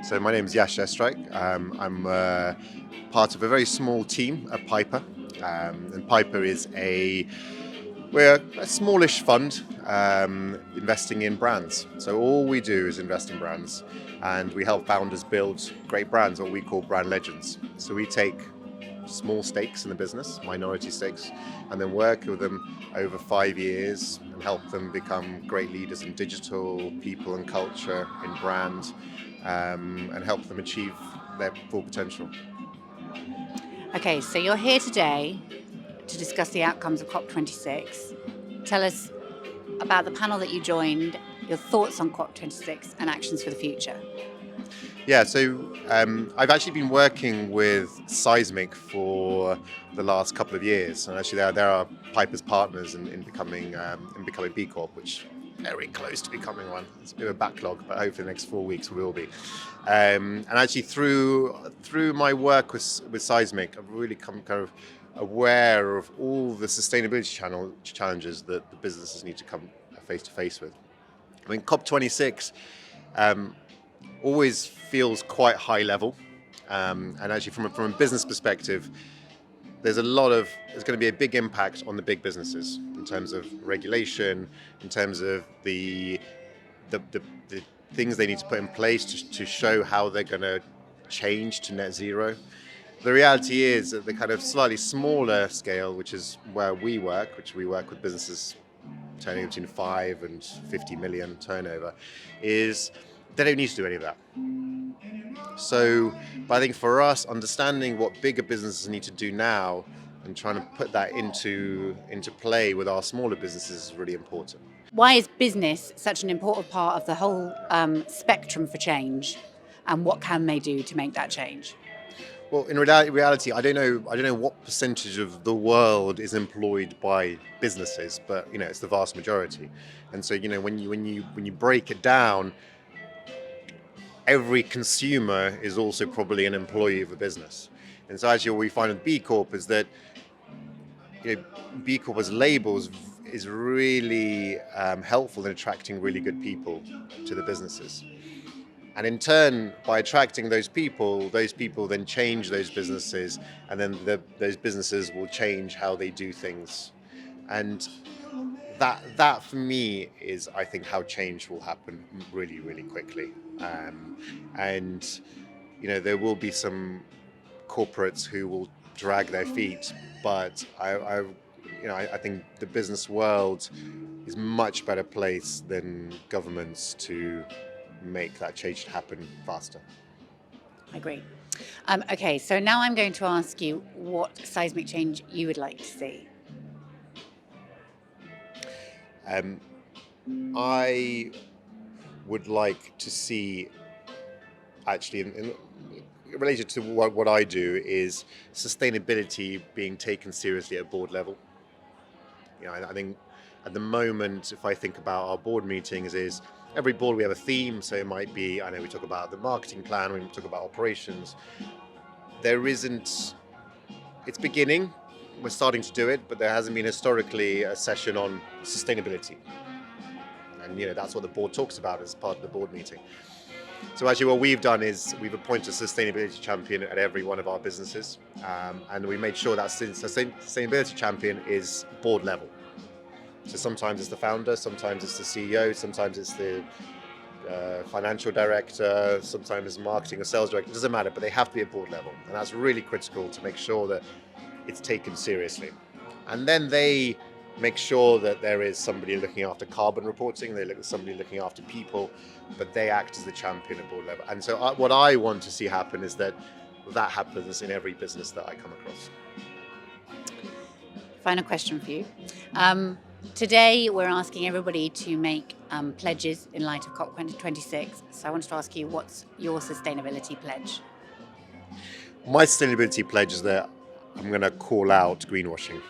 So my name is Yasha Estraikh. I'm part of a very small team at Piper. And Piper is we're a smallish fund investing in brands. So all we do is invest in brands, and we help founders build great brands, what we call brand legends. So we take small stakes in the business, minority stakes, and then work with them over 5 years and help them become great leaders in digital, people and culture, in brand, and help them achieve their full potential. Okay, so you're here today to discuss the outcomes of COP26. Tell us about the panel that you joined, your thoughts on COP26 and actions for the future. Yeah, so I've actually been working with Seismic for the last couple of years, and actually they're our Piper's partners in becoming B Corp, which very close to becoming one. It's a bit of a backlog, but hopefully the next 4 weeks we will be. And actually through my work with Seismic, I've really come kind of aware of all the sustainability challenges that the businesses need to come face to face with. I mean, COP26 always feels quite high level, and actually from a business perspective, there's going to be a big impact on the big businesses in terms of regulation, in terms of the things they need to put in place to show how they're going to change to net zero. The reality is that the kind of slightly smaller scale, which is where we work with businesses turning between 5 and 50 million turnover, is they don't need to do any of that. So, but I think for us, understanding what bigger businesses need to do now and trying to put that into play with our smaller businesses is really important. Why is business such an important part of the whole spectrum for change, and what can they do to make that change? Well, in reality, I don't know what percentage of the world is employed by businesses, but it's the vast majority. And so when you break it down, every consumer is also probably an employee of a business. And so actually what we find with B Corp is that B Corp as labels is really helpful in attracting really good people to the businesses. And in turn, by attracting those people then change those businesses, and then those businesses will change how they do things. And that for me is, I think, how change will happen really, really quickly. And there will be some corporates who will drag their feet, but I think the business world is much better place than governments to make that change happen faster. I agree. Okay, so now I'm going to ask you what seismic change you would like to see. I would like to see, actually, related to what I do, is sustainability being taken seriously at board level. I think at the moment, if I think about our board meetings, is every board we have a theme. So it might be, I know we talk about the marketing plan, we talk about operations. It's beginning, we're starting to do it, but there hasn't been historically a session on sustainability. And that's what the board talks about as part of the board meeting. So actually what we've done is we've appointed a sustainability champion at every one of our businesses, and we made sure that sustainability champion is board level. So sometimes it's the founder, sometimes it's the CEO, sometimes it's the financial director, sometimes it's marketing or sales director. It doesn't matter, but they have to be at board level, and that's really critical to make sure that it's taken seriously. And then they make sure that there is somebody looking after carbon reporting, they look at somebody looking after people, but they act as the champion at board level. And so what I want to see happen is that happens in every business that I come across. Final question for you. Today we're asking everybody to make pledges in light of COP26. So I wanted to ask you, what's your sustainability pledge? My sustainability pledge is that I'm going to call out greenwashing.